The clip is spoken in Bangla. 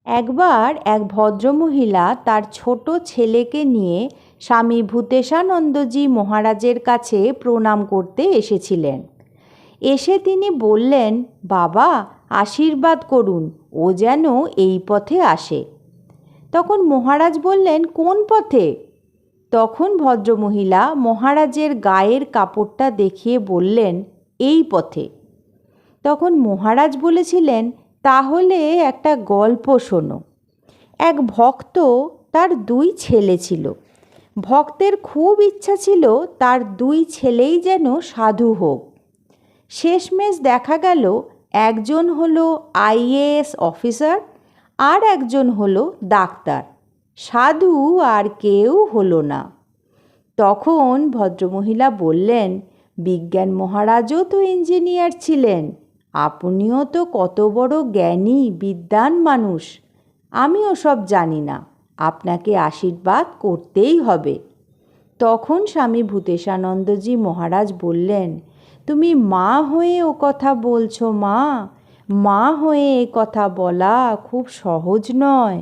একবার এক ভদ্রমহিলা তার ছোট ছেলেকে নিয়ে স্বামী ভূতেশানন্দজি মহারাজের কাছে প্রণাম করতে এসেছিলেন। এসে তিনি বললেন, বাবা, আশীর্বাদ করুন, ও যেন এই পথে আসে। তখন মহারাজ বললেন, কোন পথে? তখন ভদ্রমহিলা মহারাজের গায়ের কাপড়টা দেখিয়ে বললেন, এই পথে। তখন মহারাজ বলেছিলেন, তাহলে একটা গল্প শোনো। এক ভক্ত, তার 2 ছেলে ছিল। ভক্তের খুব ইচ্ছা ছিল তার 2 ছেলেই যেন সাধু হোক। শেষমেশ দেখা গেল একজন হলো আইএএস অফিসার আর একজন হলো ডাক্তার। সাধু আর কেউ হলো না। তখন ভদ্রমহিলা বললেন, বিজ্ঞান মহারাজও তো ইঞ্জিনিয়ার ছিলেন, আপনিও তো কত বড় জ্ঞানী বিদ্বান মানুষ। আমি ওসব জানি না, আপনাকে আশীর্বাদ করতেই হবে। তখন স্বামী ভূতেশানন্দজি মহারাজ বললেন, তুমি মা হয়ে ও কথা বলছো মা? মা হয়ে এ কথা বলা খুব সহজ নয়।